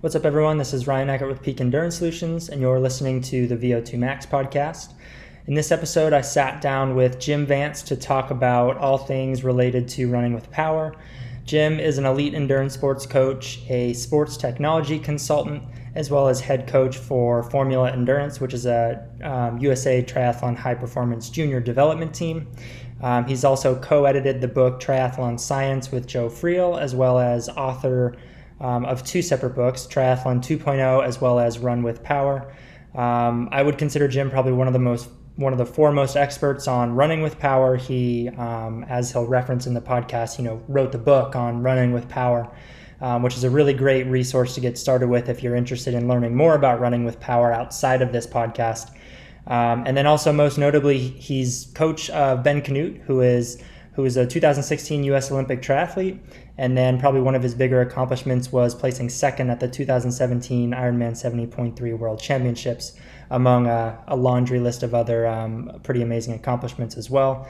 What's up, everyone? This is Ryan Eckert with Peak Endurance Solutions, and you're listening to the VO2 Max podcast. In this episode, I sat down with Jim Vance to talk about all things related to running with power. Jim is an elite endurance sports coach, a sports technology consultant, as well as head coach for Formula Endurance, which is a USA Triathlon high performance junior development team. He's also co-edited the book Triathlon Science with Joe Friel, as well as author of two separate books, Triathlon 2.0 as well as Run with Power. I would consider Jim probably one of the foremost experts on running with power. He, as he'll reference in the podcast, wrote the book on running with power, which is a really great resource to get started with if you're interested in learning more about running with power outside of this podcast. And then also most notably, he's coach of Ben Kanute, who is a 2016 U.S. Olympic triathlete. And then probably one of his bigger accomplishments was placing second at the 2017 Ironman 70.3 World Championships, among a laundry list of other pretty amazing accomplishments as well.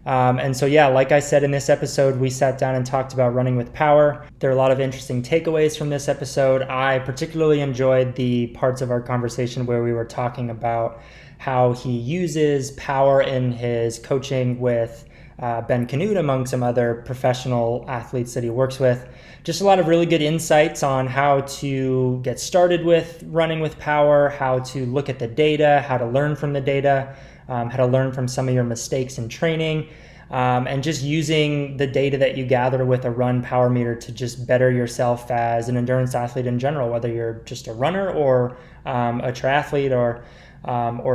And so, like I said in this episode, we sat down and talked about running with power. There are a lot of interesting takeaways from this episode. I particularly enjoyed the parts of our conversation where we were talking about how he uses power in his coaching with Ben Kanute, among some other professional athletes that he works with. Just a lot of really good insights on how to get started with running with power, how to look at the data, how to learn from the data, how to learn from some of your mistakes in training, and just using the data that you gather with a run power meter to just better yourself as an endurance athlete in general, whether you're just a runner or a triathlete or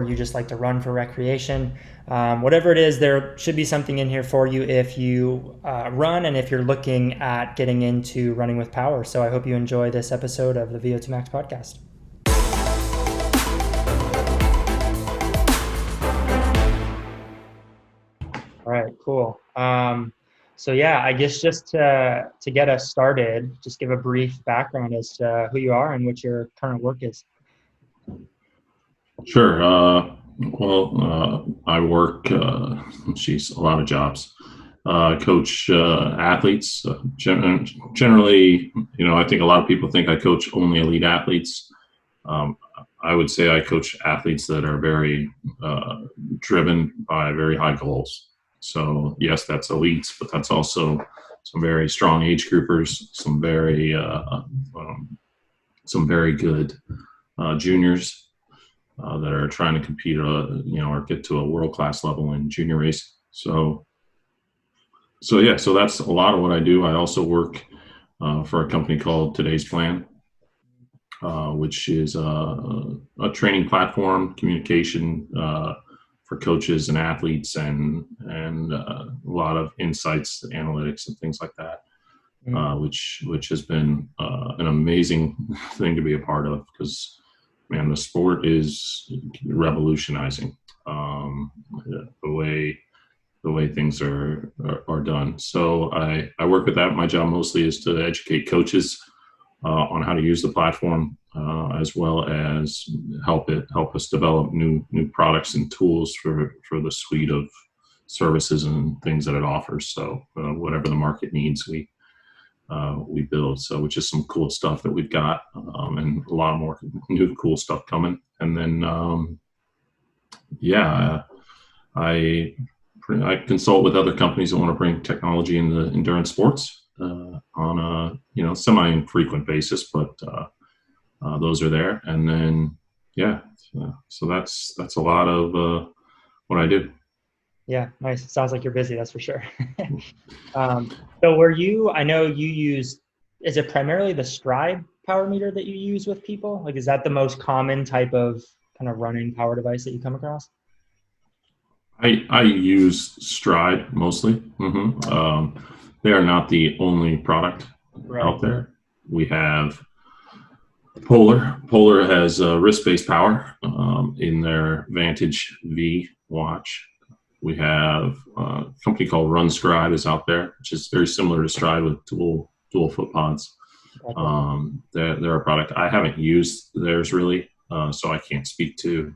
you just like to run for recreation. Whatever it is, there should be something in here for you if you run and if you're looking at getting into running with power. So I hope you enjoy this episode of the VO2 Max podcast. All right, cool. I guess just to get us started, just give a brief background as to who you are and what your current work is. Sure. I work, a lot of jobs. Coach athletes. Generally, I think a lot of people think I coach only elite athletes. I would say I coach athletes that are very driven by very high goals. So yes, that's elites, but that's also some very strong age groupers, some very good juniors. That are trying to compete, or get to a world-class level in junior racing. So that's a lot of what I do. I also work for a company called Today's Plan, which is a training platform, communication for coaches and athletes, and a lot of insights, analytics, and things like that. Which has been an amazing thing to be a part of, because man, the sport is revolutionizing the way things are done. So I work with that. My job mostly is to educate coaches on how to use the platform, as well as help us develop new products and tools for the suite of services and things that it offers. So whatever the market needs, we build, so which is some cool stuff that we've got, and a lot more new cool stuff coming. And then I consult with other companies that want to bring technology in the endurance sports on a semi-infrequent basis, but those are there. And then so that's a lot of what I do. Yeah, nice. It sounds like you're busy, that's for sure. So I know you use, is it primarily the Stride power meter that you use with people? Like, is that the most common type of kind of running power device that you come across? I use Stride mostly. They are not the only product out there. We have Polar. Polar has wrist-based power in their Vantage V watch. We have a company called RunScribe is out there, which is very similar to Stride with dual foot pods. They're a product I haven't used theirs really, so I can't speak to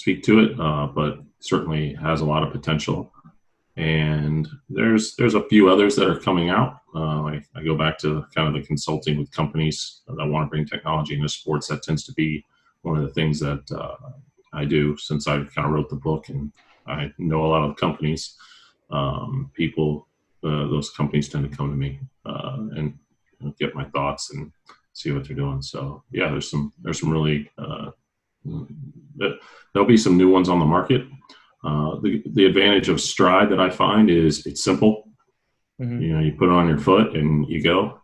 it, but certainly has a lot of potential. And there's a few others that are coming out. I go back to kind of the consulting with companies that want to bring technology into sports. That tends to be one of the things that I do, since I kind of wrote the book and I know a lot of companies. People, those companies tend to come to me and get my thoughts and see what they're doing. So yeah, there's some really there'll be some new ones on the market. The advantage of Stride that I find is it's simple. Mm-hmm. You put it on your foot and you go.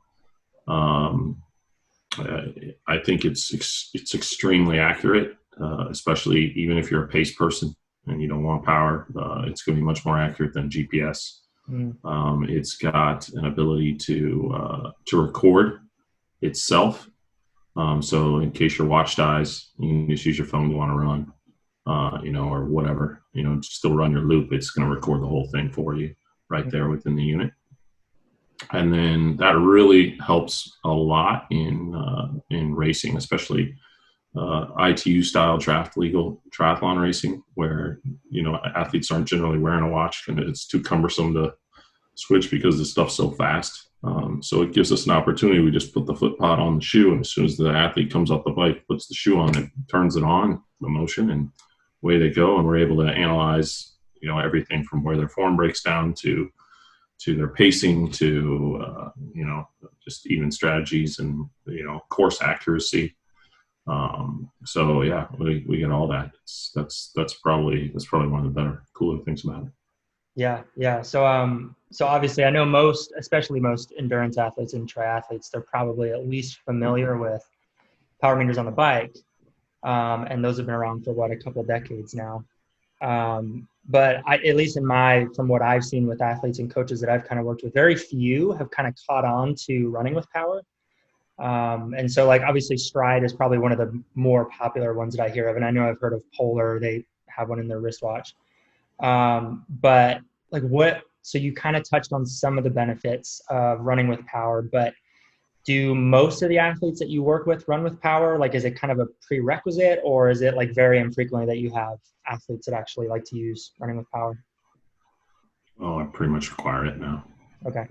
I think it's extremely accurate, especially even if you're a pace person and you don't want power. It's going to be much more accurate than GPS. Mm-hmm. It's got an ability to record itself. So in case your watch dies, you can just use your phone to want to run. Or whatever, still run your loop. It's going to record the whole thing for you right there within the unit. And then that really helps a lot in racing, especially ITU style triathlon racing, where, athletes aren't generally wearing a watch and it's too cumbersome to switch because the stuff's so fast. So it gives us an opportunity. We just put the foot pod on the shoe, and as soon as the athlete comes off the bike, puts the shoe on, it turns it on, the motion, and away they go. And we're able to analyze, everything from where their form breaks down to their pacing to, just even strategies and, course accuracy. So yeah, we get all that. That's probably one of the better, cooler things about it. Yeah. So obviously I know especially most endurance athletes and triathletes, they're probably at least familiar with power meters on the bike. And those have been around for a couple of decades now. But at least from what I've seen with athletes and coaches that I've kind of worked with, very few have kind of caught on to running with power. And so obviously Stride is probably one of the more popular ones that I hear of. And I know I've heard of Polar. They have one in their wristwatch. But so you kind of touched on some of the benefits of running with power, but do most of the athletes that you work with run with power? Is it kind of a prerequisite, or is it very infrequently that you have athletes that actually like to use running with power? Oh, I pretty much require it now. Okay.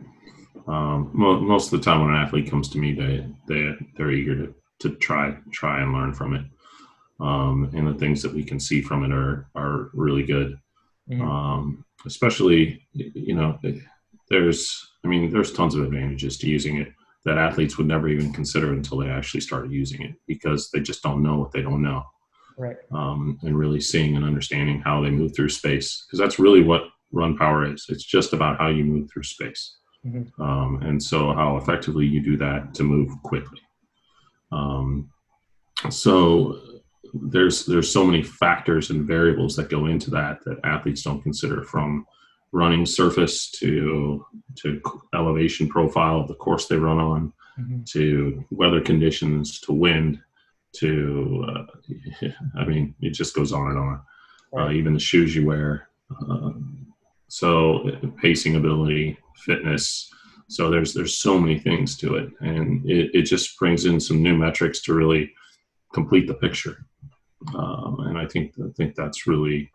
Most of the time when an athlete comes to me, they're eager to try and learn from it. And the things that we can see from it are really good. Mm-hmm. Especially, there's tons of advantages to using it that athletes would never even consider until they actually started using it, because they just don't know what they don't know. Right. And really seeing and understanding how they move through space, because that's really what run power is. It's just about how you move through space. Mm-hmm. And so how effectively you do that to move quickly. So there's so many factors and variables that go into that athletes don't consider, from running surface to elevation profile of the course they run on, mm-hmm. to weather conditions, to wind, to it just goes on and on. Right. Even the shoes you wear. So pacing ability, fitness. So there's so many things to it, and it just brings in some new metrics to really complete the picture. And I think that's really.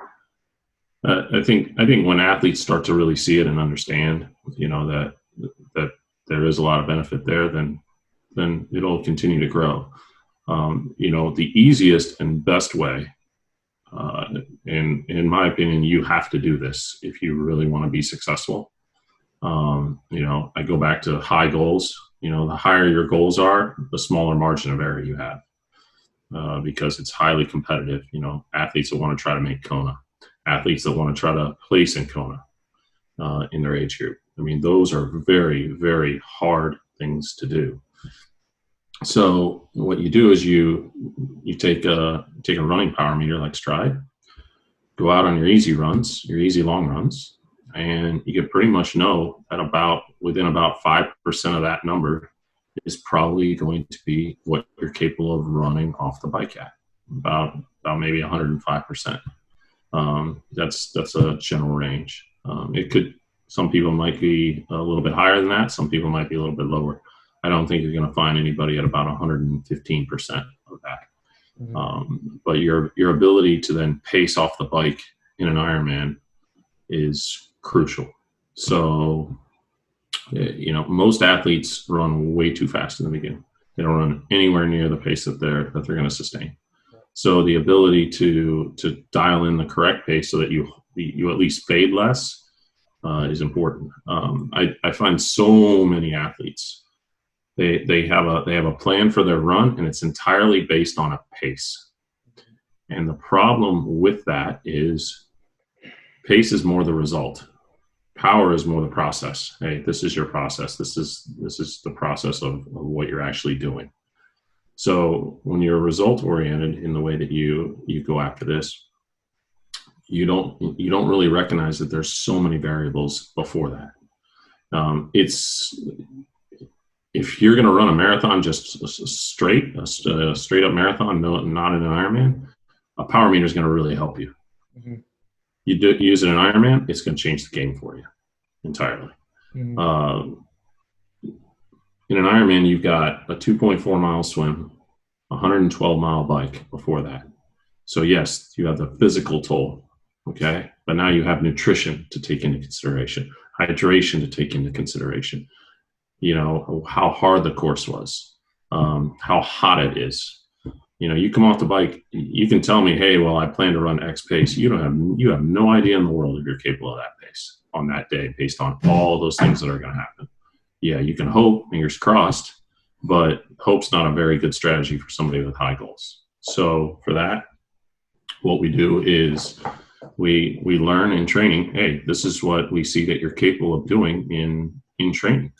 I think when athletes start to really see it and understand, that there is a lot of benefit there, then it'll continue to grow. The easiest and best way, in my opinion, you have to do this if you really want to be successful. I go back to high goals. The higher your goals are, the smaller margin of error you have, because it's highly competitive. Athletes that want to try to make Kona, athletes that want to try to place in Kona in their age group. Those are very, very hard things to do. So what you do is you take a running power meter like Stride, go out on your easy runs, your easy long runs, and you can pretty much know that within about 5% of that number is probably going to be what you're capable of running off the bike at, about maybe 105%. That's a general range. Some people might be a little bit higher than that. Some people might be a little bit lower. I don't think you're going to find anybody at about 115% of that. Mm-hmm. But your ability to then pace off the bike in an Ironman is crucial. So, most athletes run way too fast in the beginning. They don't run anywhere near the pace that they're going to sustain. So the ability to dial in the correct pace so that you at least fade less is important. I find so many athletes, they have a plan for their run, and it's entirely based on a pace. And the problem with that is pace is more the result. Power is more the process. Hey, this is your process. This is the process of what you're actually doing. So when you're result oriented in the way that you go after this, you don't really recognize that there's so many variables before that. If you're going to run a marathon just straight up marathon, not in an Ironman, a power meter is going to really help you. Mm-hmm. You use it in an Ironman, it's going to change the game for you entirely. Mm-hmm. In an Ironman, you've got a 2.4 mile swim, 112 mile bike before that. So yes, you have the physical toll, okay? But now you have nutrition to take into consideration, hydration to take into consideration, how hard the course was, how hot it is. You come off the bike, you can tell me, hey, well, I plan to run X pace. You have no idea in the world if you're capable of that pace on that day based on all those things that are going to happen. Yeah, you can hope, fingers crossed, but hope's not a very good strategy for somebody with high goals. So for that, what we do is we learn in training, hey, this is what we see that you're capable of doing in training.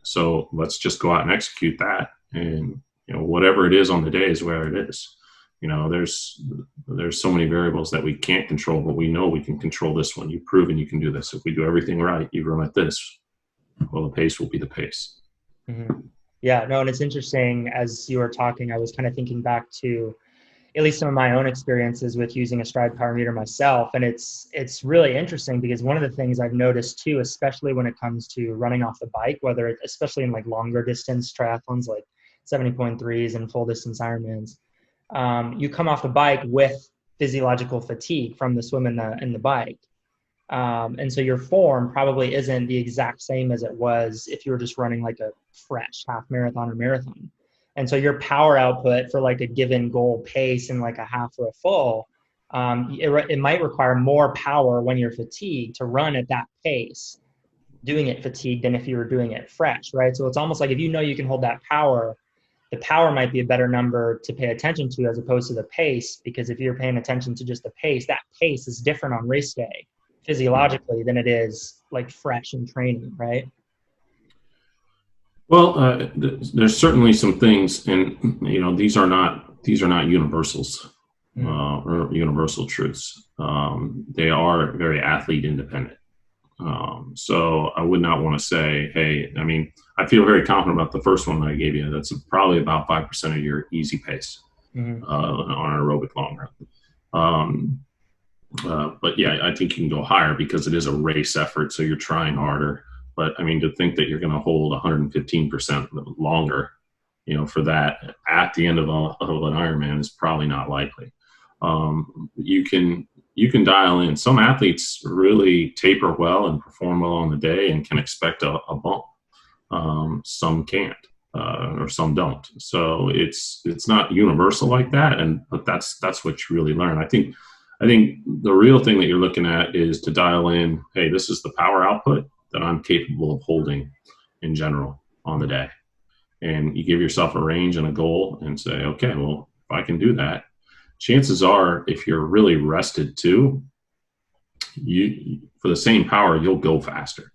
So let's just go out and execute that. And whatever it is on the day is where it is. There's so many variables that we can't control, but we know we can control this one. You've proven you can do this. If we do everything right, you run at this, well, the pace will be the pace. Mm-hmm. Yeah, no, and it's interesting, as you were talking, I was kind of thinking back to at least some of my own experiences with using a stride power meter myself. And it's really interesting because one of the things I've noticed too, especially when it comes to running off the bike, especially in like longer distance triathlons, like 70.3s and full distance Ironmans, you come off the bike with physiological fatigue from the swim and the bike. And so your form probably isn't the exact same as it was if you were just running like a fresh half marathon or marathon. And so your power output for like a given goal pace in like a half or a full, it might require more power when you're fatigued to run at that pace, doing it fatigued than if you were doing it fresh, right? So it's almost like if you know you can hold that power, the power might be a better number to pay attention to as opposed to the pace, because if you're paying attention to just the pace, that pace is different on race day physiologically than it is like fresh in training, right? Well, there's certainly some things, and these are not universals or universal truths. They are very athlete independent. So I would not want to say, hey, I feel very confident about the first one that I gave you. That's probably about 5% of your easy pace on an aerobic long run. But yeah, I think you can go higher because it is a race effort, so you're trying harder. But to think that you're going to hold 115% longer, for that at the end of an Ironman is probably not likely. You can dial in. Some athletes really taper well and perform well on the day and can expect a bump. Some can't, or some don't. So it's not universal like that. But that's what you really learn. I think the real thing that you're looking at is to dial in, hey, this is the power output that I'm capable of holding in general on the day. And you give yourself a range and a goal and say, okay, well, if I can do that, chances are if you're really rested too, for the same power, you'll go faster.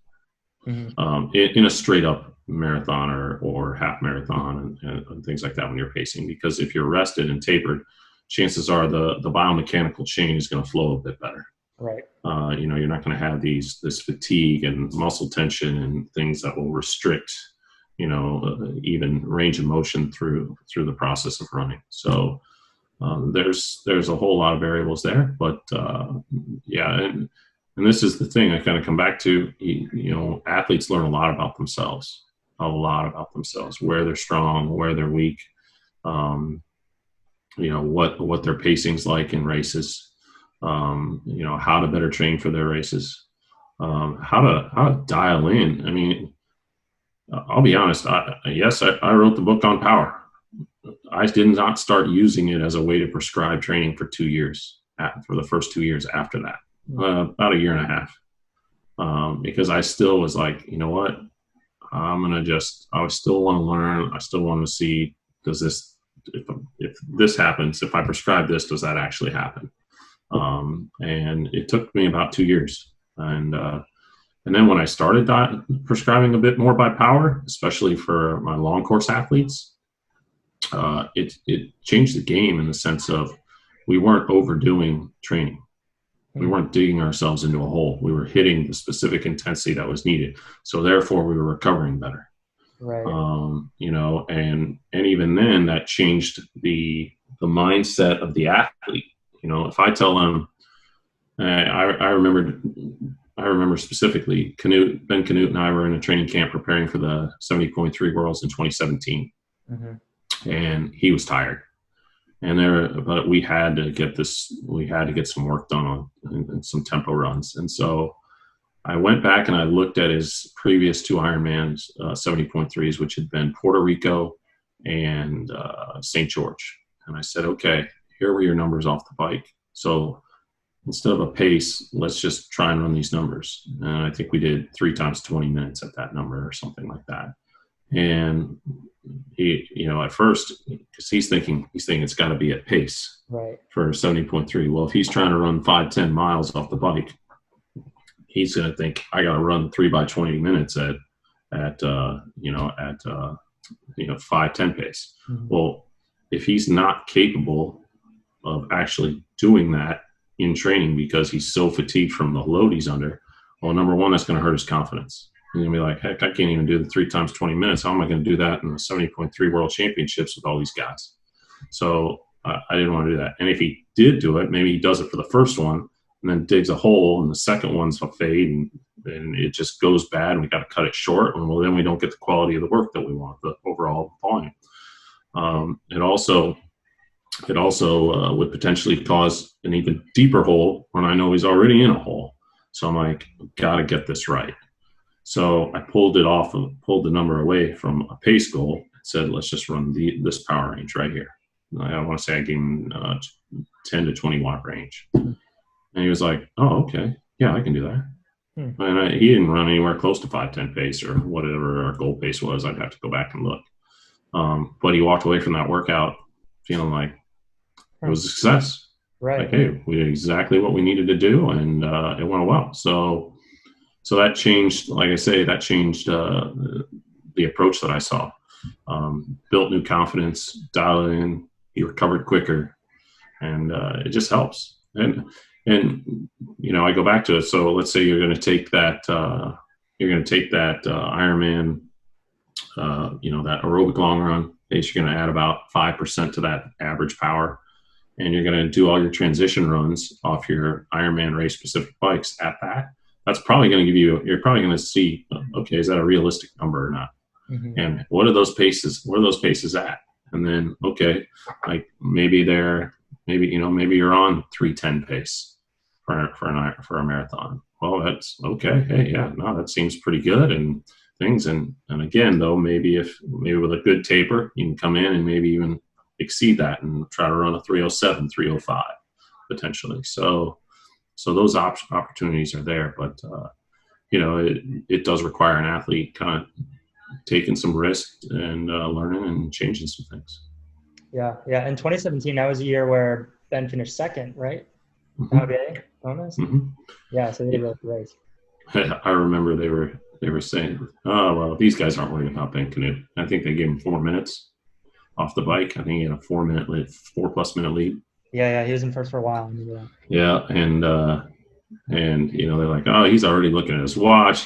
Mm-hmm. In a straight up marathon or half marathon and things like that when you're pacing, because if you're rested and tapered, chances are the biomechanical chain is going to flow a bit better. Right. You're not going to have this fatigue and muscle tension and things that will restrict, even range of motion through the process of running. So there's a whole lot of variables there, but yeah, and this is the thing I kind of come back to. Athletes learn a lot about themselves, where they're strong, where they're weak, what their pacing's like in races. How to better train for their races. how to dial in. I mean, I'll be honest. I wrote the book on power. I did not start using it as a way to prescribe training for 2 years, for the first 2 years after that, about a year and a half, because I still was like, you know what, I still want to learn. I still want to see, if this happens, if I prescribe this, does that actually happen? And it took me about 2 years. And then when I started prescribing a bit more by power, especially for my long course athletes, it changed the game in the sense of we weren't overdoing training. We weren't digging ourselves into a hole. We were hitting the specific intensity that was needed. So therefore, we were recovering better. Right. And even then, that changed the mindset of the athlete. If I tell them, I remember specifically, Ben Kanute and I were in a training camp preparing for the 70.3 Worlds in 2017, and he was tired. But we had to get some work done on some tempo runs. And so I went back and I looked at his previous 2 Ironmans, 70.3s, which had been Puerto Rico and St. George. And I said, okay, here were your numbers off the bike. So instead of a pace, let's just try and run these numbers. And I think we did 3 times 20 minutes at that number or something like that. And he, at first, because he's thinking it's got to be at pace, right, for 70.3. Well, if he's trying to run 5-10 miles off the bike, he's going to think I got to run 3 by 20 minutes at 5-10 pace. Well, if he's not capable of actually doing that in training because he's so fatigued from the load he's under, well, number one, that's going to hurt his confidence. He's going to be like, heck, I can't even do the 3 times 20 minutes. How am I going to do that in the 70.3 World Championships with all these guys? So I didn't want to do that. And if he did do it, maybe he does it for the first one and then digs a hole, and the second one's a fade, and it just goes bad, and we got to cut it short. And well, then we don't get the quality of the work that we want, the overall volume. It also would potentially cause an even deeper hole when I know he's already in a hole. So I'm like, got to get this right. So I pulled the number away from a pace goal and said, let's just run this power range right here. I want to say I gave him 10 to 20 watt range. And he was like, oh, okay. Yeah, I can do that. And he didn't run anywhere close to 5:10 pace or whatever our goal pace was. I'd have to go back and look. But he walked away from that workout feeling like it was a success. Right. Like, hey, we did exactly what we needed to do, and it went well. So that changed, like I say, the approach that I saw. Built new confidence, dialed in, he recovered quicker, and it just helps. And I go back to it. So let's say you're going to take that Ironman, that aerobic long run pace. You're going to add about 5% to that average power, and you're going to do all your transition runs off your Ironman race specific bikes at that. That's probably going to you're probably going to see, okay, is that a realistic number or not? And what are those paces at? And then, okay, like maybe you're on 3:10 pace for a marathon. Well, that's okay. Hey, yeah, no, that seems pretty good and things. And again, though, maybe with a good taper, you can come in and maybe even exceed that and try to run a 3:07, 3:05 potentially. So those opportunities are there, but it does require an athlete kind of taking some risk and learning and changing some things. Yeah. In 2017, that was a year where Ben finished second, right? Bonus. Yeah, so they did really great. I remember they were saying, oh, well, these guys aren't worried about Ben Kanute. I think they gave him 4 minutes off the bike. I think he had a 4+ minute lead. Yeah, he was in first for a while. Yeah, and they're like, oh, he's already looking at his watch.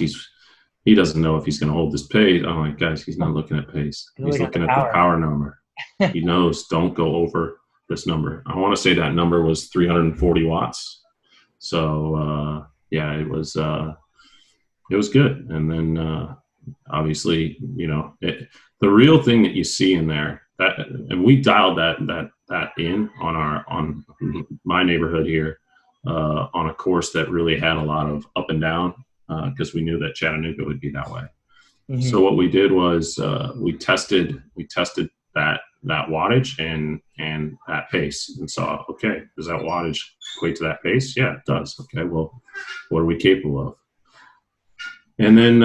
He doesn't know if he's going to hold this pace. I'm like, guys, he's not looking at pace. He's looking at the power number. He knows don't go over this number. I want to say that number was 340 watts. So it was good. And then obviously, the real thing that you see in there, and we dialed that in on my neighborhood here, on a course that really had a lot of up and down because we knew that Chattanooga would be that way. Mm-hmm. So what we did was we tested that wattage and that pace and saw, okay, does that wattage equate to that pace? Yeah, it does. Okay, well, what are we capable of? And then,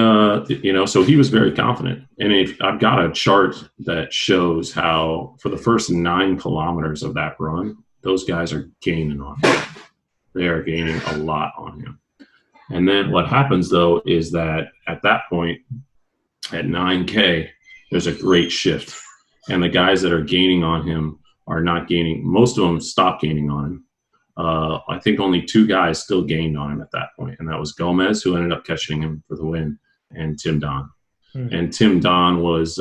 so he was very confident. And I've got a chart that shows how for the first 9 kilometers of that run, those guys are gaining on him. They are gaining a lot on him. And then what happens, though, is that at that point, at 9K, there's a great shift. And the guys that are gaining on him are not gaining. Most of them stop gaining on him. I think only 2 guys still gained on him at that point, and that was Gomez, who ended up catching him for the win, and Tim Don. Mm-hmm. And Tim Don was,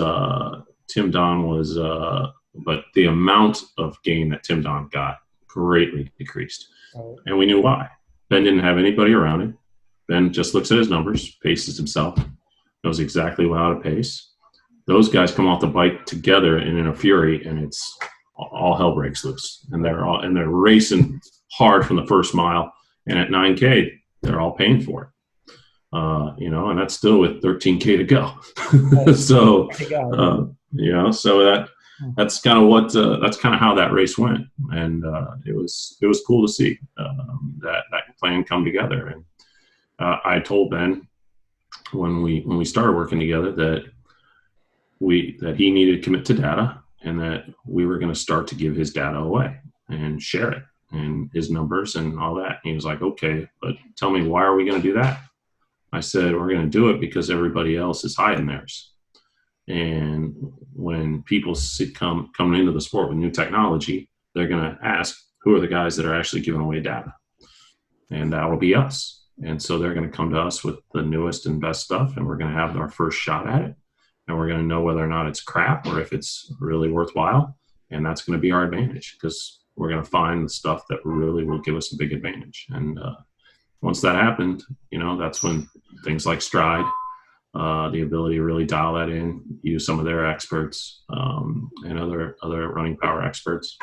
but the amount of gain that Tim Don got greatly decreased. Oh. And we knew why. Ben didn't have anybody around him. Ben just looks at his numbers, paces himself, knows exactly how to pace. Those guys come off the bike together and in a fury, and it's all hell breaks loose. And they're racing hard from the first mile, and at 9K they're all paying for it, and that's still with 13K to go. So that's kind of what that's kind of how that race went, and it was cool to see that plan come together. And I told Ben when we started working together that he needed to commit to data, and that we were going to start to give his data away and share it and his numbers and all that. And he was like, okay, but tell me, why are we going to do that? I said, we're going to do it because everybody else is hiding theirs. And when people coming into the sport with new technology, they're going to ask, who are the guys that are actually giving away data? And that will be us. And so they're going to come to us with the newest and best stuff, and we're going to have our first shot at it. And we're going to know whether or not it's crap or if it's really worthwhile. And that's going to be our advantage, because we're going to find the stuff that really will give us a big advantage. And once that happened, that's when things like Stride, the ability to really dial that in, use some of their experts and other running power experts.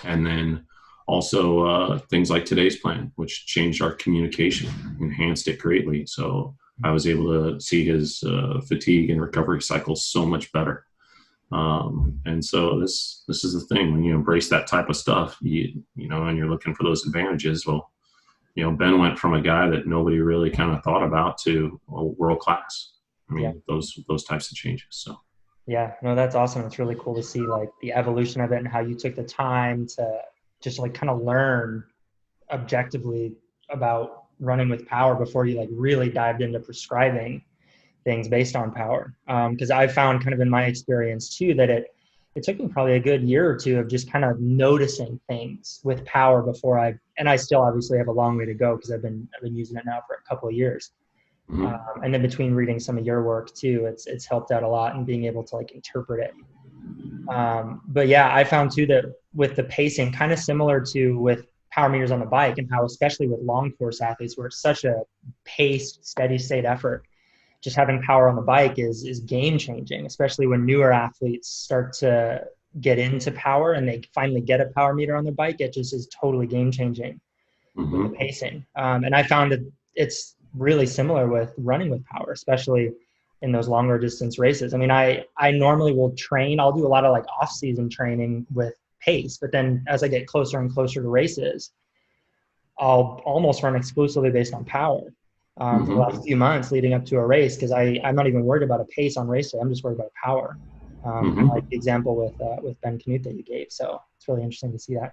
And then also things like Today's Plan, which changed our communication, enhanced it greatly. So I was able to see his fatigue and recovery cycles so much better. And so this is the thing, when you embrace that type of stuff, and you're looking for those advantages. Well, Ben went from a guy that nobody really kind of thought about to a world class. I mean, those types of changes. So. Yeah, no, that's awesome. It's really cool to see like the evolution of it and how you took the time to just like kind of learn objectively about running with power before you like really dived into prescribing things based on power. Because I found kind of in my experience too that it took me probably a good year or two of just kind of noticing things with power before I still obviously have a long way to go, because I've been using it now for a couple of years. Mm-hmm. And then between reading some of your work too, it's helped out a lot in being able to like interpret it. But yeah, I found too that with the pacing, kind of similar to with power meters on the bike, and how especially with long course athletes where it's such a paced, steady state effort, just having power on the bike is game changing, especially when newer athletes start to get into power and they finally get a power meter on their bike. It just is totally game changing with the pacing. And I found that it's really similar with running with power, especially in those longer distance races. I mean, I normally will train. I'll do a lot of like off season training with pace, but then as I get closer and closer to races, I'll almost run exclusively based on power for the last few months leading up to a race, because I'm not even worried about a pace on race day. I'm just worried about power. Like the example with Ben Kanute that you gave. So it's really interesting to see that.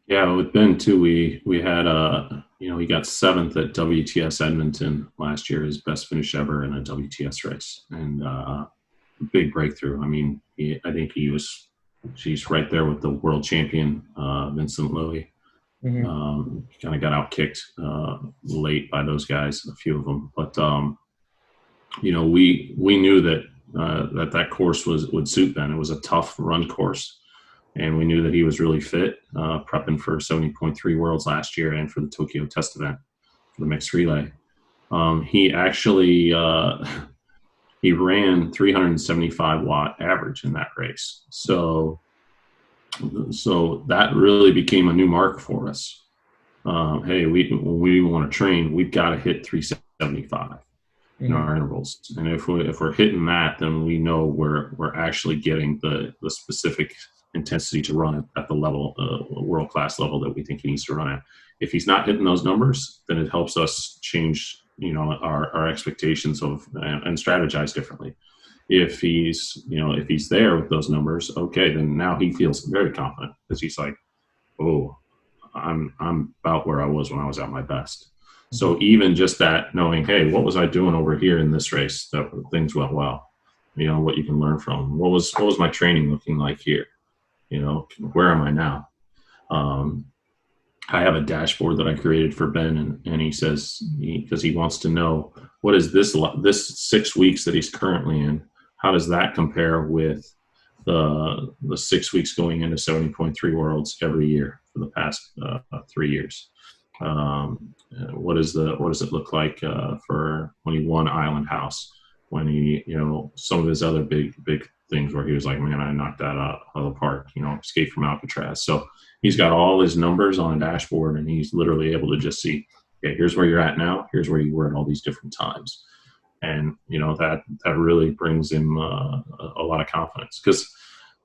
Yeah, with Ben too, we had he got 7th at WTS Edmonton last year, his best finish ever in a WTS race, and big breakthrough. I mean, I think she's right there with the world champion Vincent Louis. Kind of got outkicked late by those guys, a few of them, but we knew that that course would suit Ben. It was a tough run course. And we knew that he was really fit, prepping for 70.3 Worlds last year and for the Tokyo Test event for the mixed relay. He actually he ran 375 watt average in that race. So that really became a new mark for us. Hey, when we want to train, we've got to hit 375 75 in our intervals. And if we're hitting that, then we know we're actually getting the specific intensity to run at the level, world-class level that we think he needs to run at. If he's not hitting those numbers, then it helps us change, our expectations of and strategize differently. If he's there with those numbers, okay, then now he feels very confident because he's like, oh, I'm about where I was when I was at my best. So even just that, knowing, hey, what was I doing over here in this race that things went well? What you can learn from. What was my training looking like here? Where am I now? I have a dashboard that I created for Ben, and he says, because he wants to know, what is this 6 weeks that he's currently in? How does that compare with the 6 weeks going into 70.3 Worlds every year for the past 3 years? What does it look like for when he won Island House? When he, some of his other big things where he was like, man, I knocked that out of the park, escape from Alcatraz. So he's got all his numbers on a dashboard, and he's literally able to just see, okay, here's where you're at now. Here's where you were at all these different times. And, that really brings him a lot of confidence, because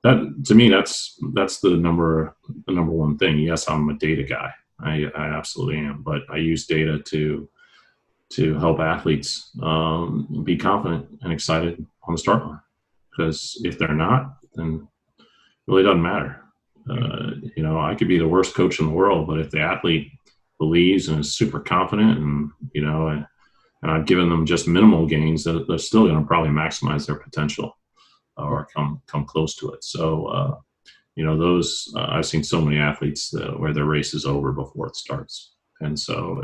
that, to me, that's the number one thing. Yes, I'm a data guy. I absolutely am. But I use data to help athletes be confident and excited on the start line. Because if they're not, then it really doesn't matter. I could be the worst coach in the world, but if the athlete believes and is super confident, and and I've given them just minimal gains, they're still going to probably maximize their potential or come close to it. So, those I've seen so many athletes where their race is over before it starts, and so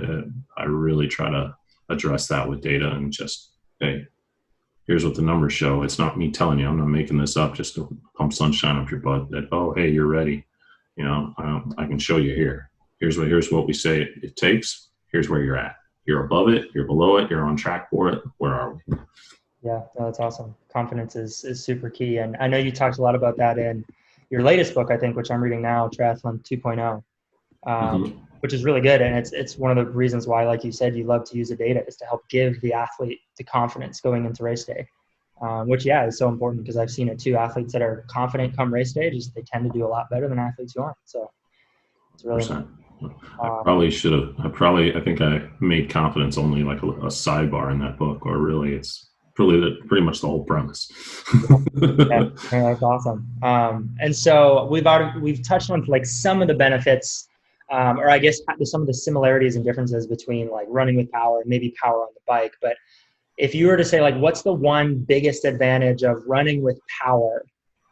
I really try to address that with data and just, hey, here's what the numbers show. It's not me telling you. I'm not making this up just to pump sunshine up your butt that, oh, hey, you're ready. I can show you here. Here's what we say it takes. Here's where you're at. You're above it. You're below it. You're on track for it. Where are we? Yeah, no, that's awesome. Confidence is super key. And I know you talked a lot about that in your latest book, I think, which I'm reading now, Triathlon 2.0, which is really good. And it's one of the reasons why, like you said, you love to use the data, is to help give the athlete the confidence going into race day, which, is so important, because I've seen it too. Athletes that are confident come race day, they tend to do a lot better than athletes who aren't. So it's really important. I think I made confidence only like a sidebar in that book, or really it's pretty much the whole premise. Yeah, that's awesome. And so we've touched on like some of the benefits, or I guess some of the similarities and differences between like running with power and maybe power on the bike. But if you were to say, like, what's the one biggest advantage of running with power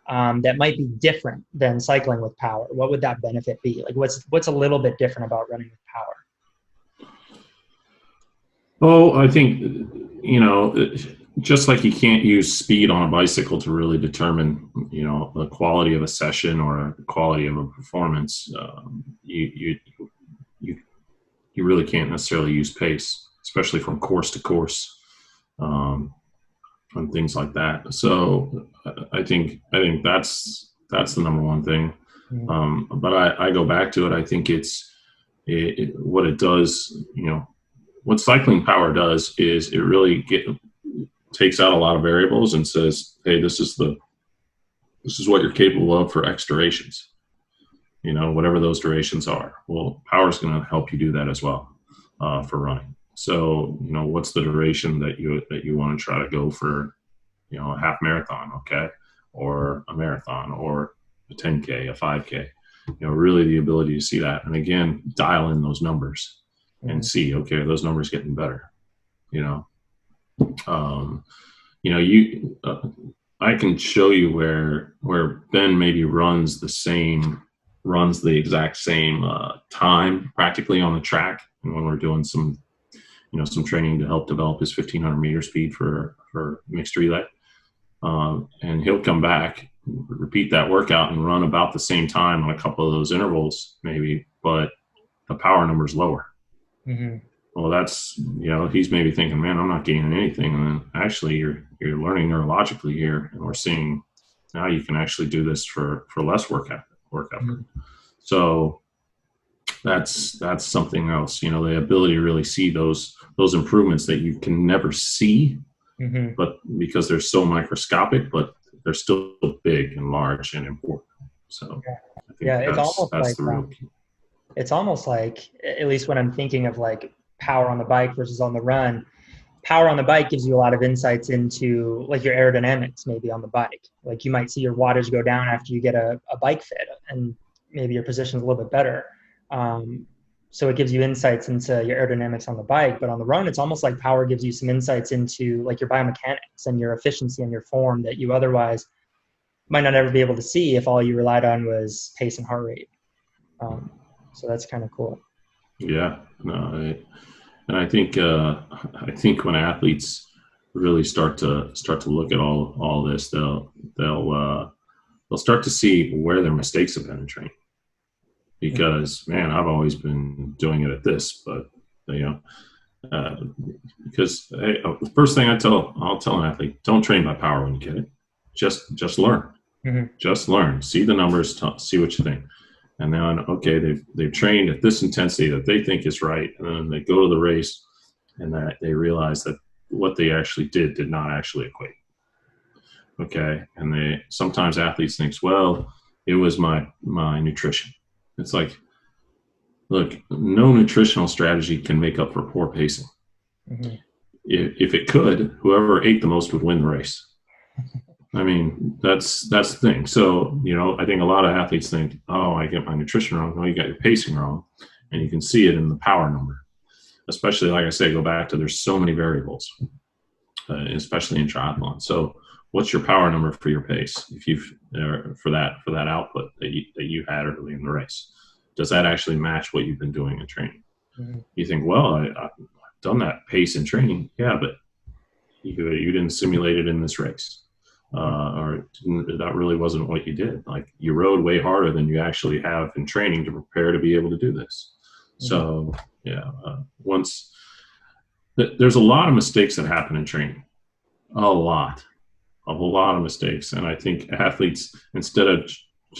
that might be different than cycling with power, what would that benefit be? Like, what's a little bit different about running with power? Oh, I think, just like you can't use speed on a bicycle to really determine, the quality of a session or the quality of a performance, you really can't necessarily use pace, especially from course to course, and things like that. So I think that's the number one thing. But I go back to it. I think what it does, what cycling power does is it really takes out a lot of variables and says, hey, this is what you're capable of for X durations, whatever those durations are. Well, power is going to help you do that as well for running. So, what's the duration that you want to try to go for, a half marathon, okay, or a marathon, or a 10K, a 5K, really the ability to see that. And again, dial in those numbers and see, okay, are those numbers getting better? I can show you where Ben maybe runs the exact same time practically on the track, and when we're doing some training to help develop his 1500 meter speed for mixed relay, and he'll come back, repeat that workout, and run about the same time on a couple of those intervals maybe, but the power number's lower. Well, that's, he's maybe thinking, man, I'm not gaining anything. And then actually you're learning neurologically here. And we're seeing now you can actually do this for less work effort. So that's something else. The ability to really see those improvements that you can never see, Mm-hmm. but because they're so microscopic, but they're still big and large and important. So Yeah. I think Yeah, it's almost that's like the real key. it's almost like, at least when I'm thinking of like power on the bike versus on the run, power on the bike gives you a lot of insights into like your aerodynamics maybe on the bike. Like you might see your wattage go down after you get a bike fit, and maybe your position's a little bit better. Um, so it gives you insights into your aerodynamics on the bike. But on the run, it's almost like power gives you some insights into like your biomechanics and your efficiency and your form that you otherwise might not ever be able to see if all you relied on was pace and heart rate. Um, so that's kind of cool. Yeah, no, and I think when athletes really start to look at all this, they'll start to see where their mistakes have been in training. Because man, I've always been doing it at this, but you know, uh, because hey, the first thing I'll tell an athlete: don't train by power when you get it. Just learn. Mm-hmm. Just learn. See the numbers. See what you think. And then, okay, they've trained at this intensity that they think is right, and then they go to the race, and that they realize that what they actually did not actually equate. Okay, and they sometimes athletes thinks, well, it was my nutrition. It's like, look, no nutritional strategy can make up for poor pacing. Mm-hmm. If it could, whoever ate the most would win the race. I mean, that's the thing. So, I think a lot of athletes think, oh, I get my nutrition wrong. No, you got your pacing wrong. And you can see it in the power number. Especially, like I say, go back to there's so many variables, especially in triathlon. So what's your power number for your pace if you've for that output that you had early in the race? Does that actually match what you've been doing in training? Mm-hmm. You think, well, I've done that pace in training. Yeah, but you didn't simulate it in this race. Or that really wasn't what you did. Like you rode way harder than you actually have in training to prepare to be able to do this. Mm-hmm. So yeah, there's a lot of mistakes that happen in training, a whole lot of mistakes. And I think athletes, instead of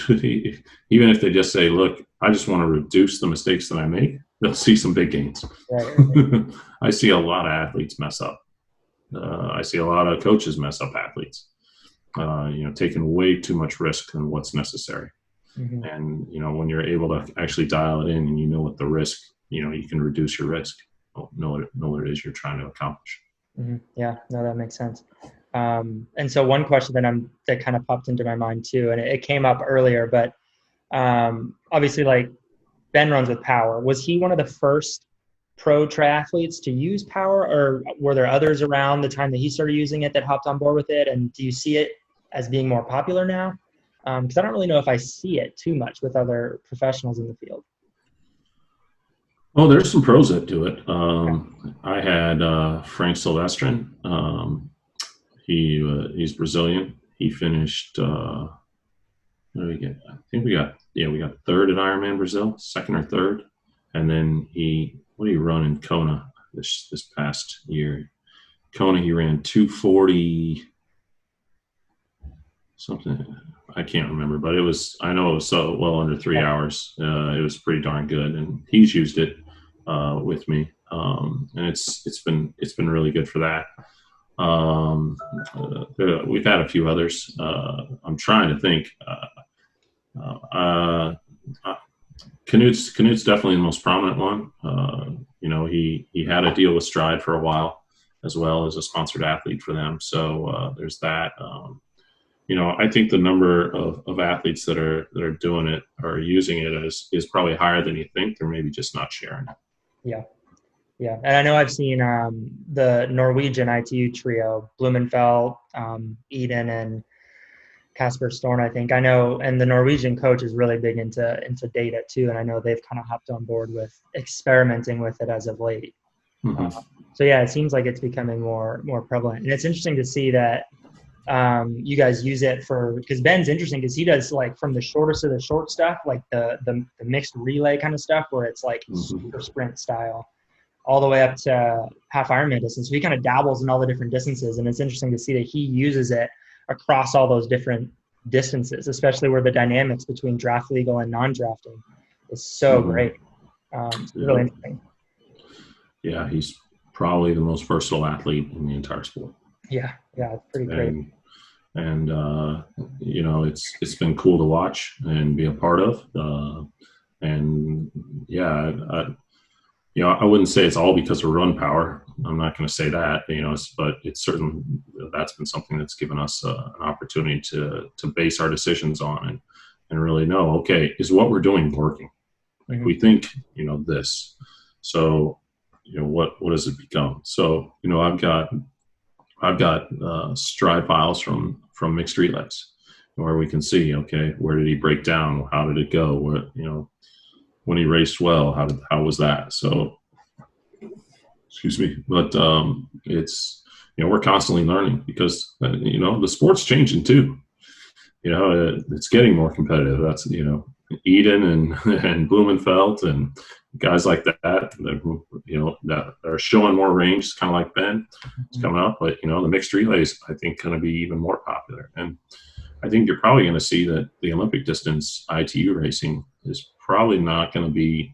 even if they just say, look, I just want to reduce the mistakes that I make, they'll see some big gains. Right. I see a lot of athletes mess up. I see a lot of coaches mess up athletes. Taking way too much risk than what's necessary. Mm-hmm. And, when you're able to actually dial it in and you know what the risk, you can reduce your risk, know what it is you're trying to accomplish. Mm-hmm. Yeah, no, that makes sense. And so one question that kind of popped into my mind too, and it came up earlier, but obviously like Ben runs with power. Was he one of the first pro triathletes to use power, or were there others around the time that he started using it that hopped on board with it? And do you see it as being more popular now? Because I don't really know if I see it too much with other professionals in the field. Well, there's some pros that do it. I had Frank Silvestrin. He's Brazilian. He finished. What did we get? I think we got third at Ironman Brazil, second or third, and then what did he run in Kona this past year? Kona, he ran 2:40 something. I can't remember, but I know it was so well under 3 hours. It was pretty darn good, and he's used it with me, and it's been really good for that. We've had a few others. I'm trying to think. Kanute's definitely the most prominent one. He had a deal with Stride for a while, as well as a sponsored athlete for them. So there's that. I think the number of athletes that are doing it or using it is probably higher than you think. They're maybe just not sharing it. Yeah. And I know I've seen the Norwegian ITU trio, Blumenfeld, Eden, and Kasper Storn, I think. I know, and the Norwegian coach is really big into data too, and I know they've kind of hopped on board with experimenting with it as of late. Mm-hmm. So yeah, it seems like it's becoming more prevalent, and it's interesting to see that you guys use it because Ben's interesting because he does like from the shortest of the short stuff, like the mixed relay kind of stuff where it's like super sprint style, all the way up to half Ironman distance. So he kind of dabbles in all the different distances, and it's interesting to see that he uses it across all those different distances, especially where the dynamics between draft legal and non-drafting is so great. Really interesting. Yeah, he's probably the most versatile athlete in the entire sport. Yeah, it's pretty great. And it's been cool to watch and be a part of. And yeah, I wouldn't say it's all because of run power. I'm not going to say that, but it's certainly, that's been something that's given us an opportunity to base our decisions on and really know, okay, is what we're doing working? Like we think, this. So, what does it become? So, I've got stride files from mixed relays where we can see, okay, where did he break down? How did it go? What, when he raced well, how was that? So, excuse me, but it's, we're constantly learning because, the sport's changing too. It's getting more competitive. That's, Eden and Blumenfeld and guys like that, that are showing more range. It's kind of like Ben. It's coming up, but the mixed relays, I think, going to be even more popular. And I think you're probably going to see that the Olympic distance ITU racing is probably not going to be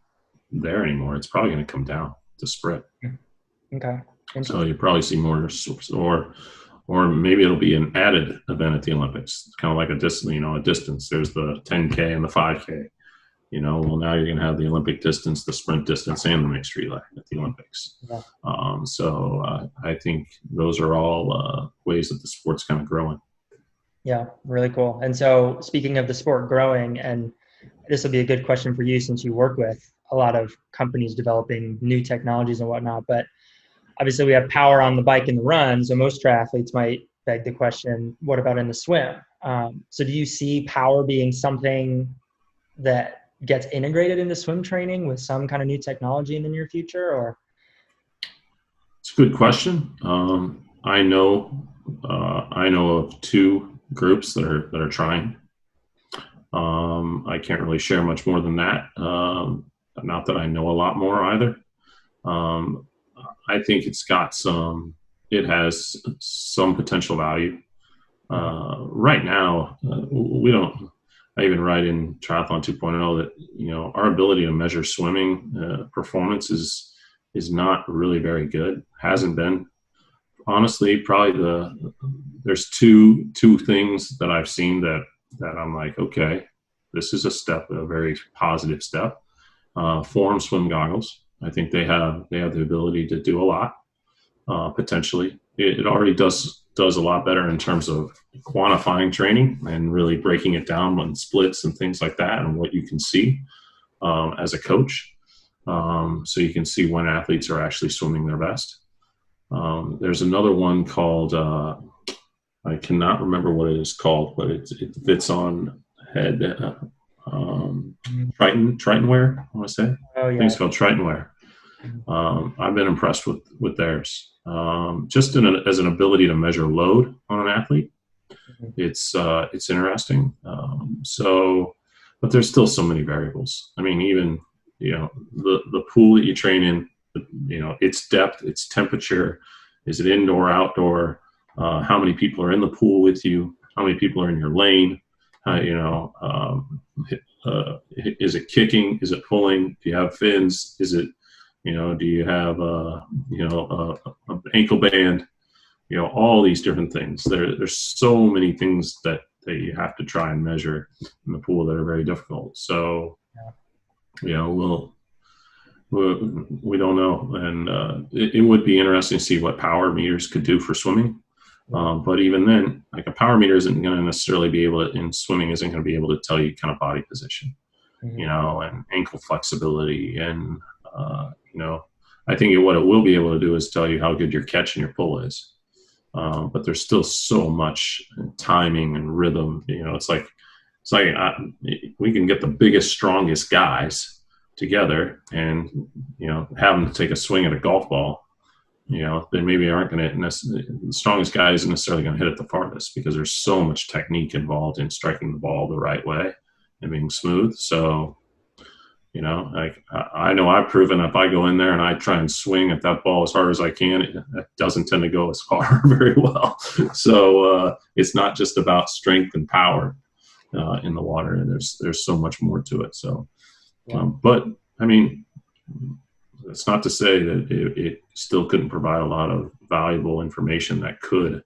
there anymore. It's probably going to come down to sprint. Okay. So you probably see more, or maybe it'll be an added event at the Olympics. It's kind of like a distance. There's the 10K and the 5K. Well, now you're going to have the Olympic distance, the sprint distance, and the mixed relay at the Olympics. Yeah. So I think those are all ways that the sport's kind of growing. Yeah, really cool. And so speaking of the sport growing, and this will be a good question for you since you work with a lot of companies developing new technologies and whatnot, but obviously we have power on the bike and the run. So most triathletes might beg the question, what about in the swim? So do you see power being something that gets integrated into swim training with some kind of new technology in the near future, or? It's a good question. I know of two groups that are trying. I can't really share much more than that. Not that I know a lot more either. I think it has some potential value. Right now, I even write in Triathlon 2.0 that, our ability to measure swimming performance is not really very good. Hasn't been. Honestly, probably there's two things that I've seen that I'm like, okay, this is a very positive step. Form swim goggles. I think they have the ability to do a lot, potentially. It already does a lot better in terms of quantifying training and really breaking it down on splits and things like that and what you can see as a coach. So you can see when athletes are actually swimming their best. There's another one called, I cannot remember what it is called, but it fits on head. Triton wear, I want to say. Oh, yeah. I think it's called Triton wear. I've been impressed with theirs. Just as an ability to measure load on an athlete, it's interesting. But there's still so many variables. I mean, even the pool that you train in, its depth, its temperature, is it indoor, outdoor? How many people are in the pool with you? How many people are in your lane? Is it kicking? Is it pulling? Do you have fins? Is it, do you have an ankle band? All these different things. There's so many things that you have to try and measure in the pool that are very difficult. So, we don't know, and it would be interesting to see what power meters could do for swimming. But even then, like a power meter isn't going to necessarily be able to, in swimming, isn't going to be able to tell you kind of body position, and ankle flexibility. And, I think what it will be able to do is tell you how good your catch and your pull is. But there's still so much timing and rhythm. It's like we can get the biggest, strongest guys together and, have them to take a swing at a golf ball. They maybe aren't going to, the strongest guy isn't necessarily going to hit it the farthest because there's so much technique involved in striking the ball the right way and being smooth. So, I know I've proven if I go in there and I try and swing at that ball as hard as I can, it doesn't tend to go as far very well. So it's not just about strength and power in the water, and there's so much more to it. So, but I mean, It's not to say that it still couldn't provide a lot of valuable information that could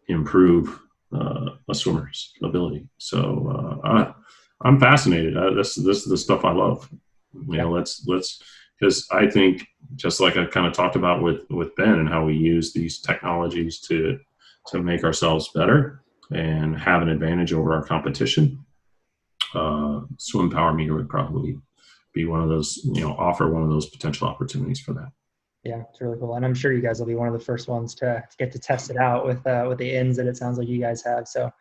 improve a swimmer's ability. So I'm fascinated. This is the stuff I love. Let's because I think, just like I kind of talked about with Ben and how we use these technologies to make ourselves better and have an advantage over our competition, swim power meter would probably be one of those, offer one of those potential opportunities for that. Yeah, it's really cool. And I'm sure you guys will be one of the first ones to get to test it out with the ins that it sounds like you guys have. So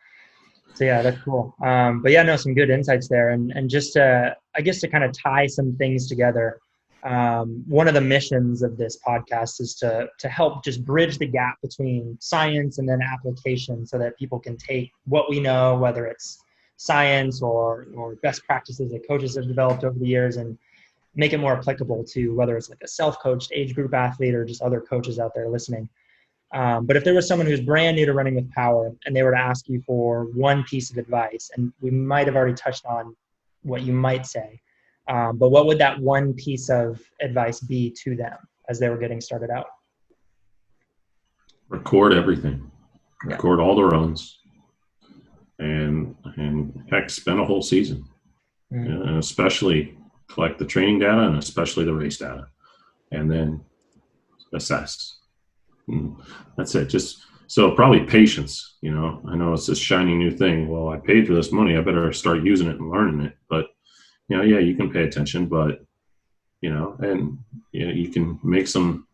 yeah, that's cool. But yeah, no, some good insights there. And just I guess to kind of tie some things together, one of the missions of this podcast is to help just bridge the gap between science and then application, so that people can take what we know, whether it's science or best practices that coaches have developed over the years, and make it more applicable to whether it's like a self-coached age group athlete or just other coaches out there listening. But if there was someone who's brand new to running with power and they were to ask you for one piece of advice, and we might have already touched on what you might say, but what would that one piece of advice be to them as they were getting started out? Record everything. Record all the runs, and heck, spend a whole season, and especially collect the training data and especially the race data, and then assess. That's it. Just so probably patience. I know it's this shiny new thing. Well, I paid for this money, I better start using it and learning it. But yeah, you can pay attention, but and you can make some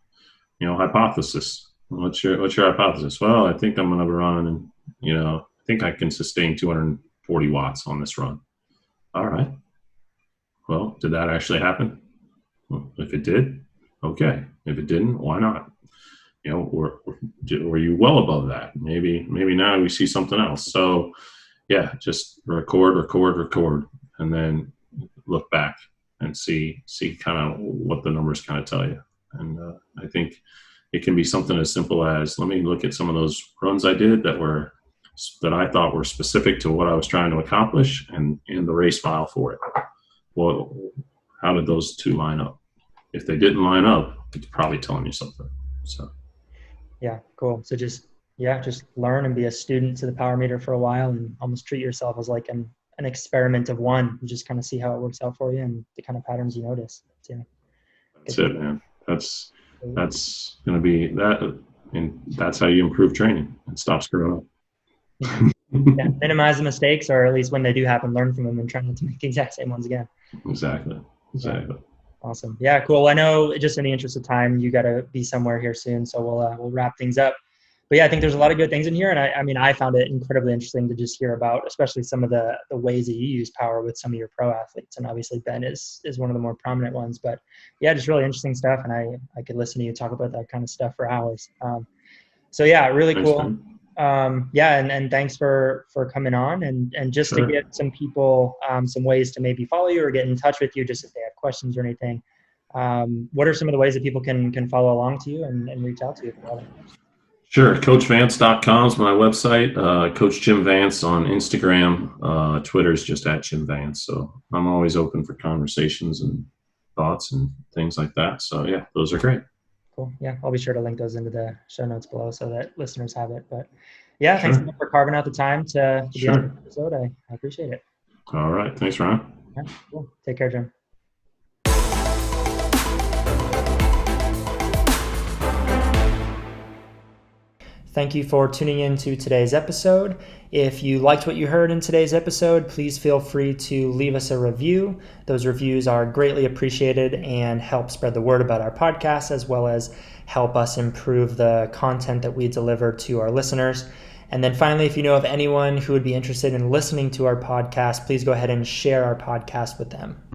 hypothesis. What's your hypothesis? Well, I think I'm going to run, and I think I can sustain 240 watts on this run. All right. Well, did that actually happen? Well, if it did, okay. If it didn't, why not? Were you well above that? Maybe now we see something else. So yeah, just record, and then look back and see kind of what the numbers kind of tell you. And I think it can be something as simple as, let me look at some of those runs I did that I thought were specific to what I was trying to accomplish, and in the race file for it. Well, how did those two line up? If they didn't line up, it's probably telling you something. So yeah, cool. So just learn and be a student to the power meter for a while, and almost treat yourself as like an experiment of one. You just kind of see how it works out for you and the kind of patterns you notice. So, that's it, man. That's going to be that. And that's how you improve training and stop screwing up. Yeah, minimize the mistakes, or at least when they do happen, learn from them and try not to make the exact same ones again. Exactly. Yeah. Awesome. Yeah, cool. I know, just in the interest of time, you got to be somewhere here soon, so we'll wrap things up. But yeah, I think there's a lot of good things in here, and I found it incredibly interesting to just hear about, especially some of the ways that you use power with some of your pro athletes, and obviously Ben is one of the more prominent ones. But yeah, just really interesting stuff, and I could listen to you talk about that kind of stuff for hours. So yeah, really cool. And thanks for coming on, and just to get some people some ways to maybe follow you or get in touch with you, just if they have questions or anything. What are some of the ways that people can follow along to you and reach out to you? Sure. CoachVance.com is my website. Coach Jim Vance on Instagram. Twitter is just at Jim Vance. So I'm always open for conversations and thoughts and things like that. So yeah, those are great. Cool. Yeah, I'll be sure to link those into the show notes below so that listeners have it. But yeah, thanks for carving out the time to be on the episode. I appreciate it. All right. Thanks, Ron. Yeah, cool. Take care, Jim. Thank you for tuning in to today's episode. If you liked what you heard in today's episode, please feel free to leave us a review. Those reviews are greatly appreciated and help spread the word about our podcast, as well as help us improve the content that we deliver to our listeners. And then finally, if you know of anyone who would be interested in listening to our podcast, please go ahead and share our podcast with them.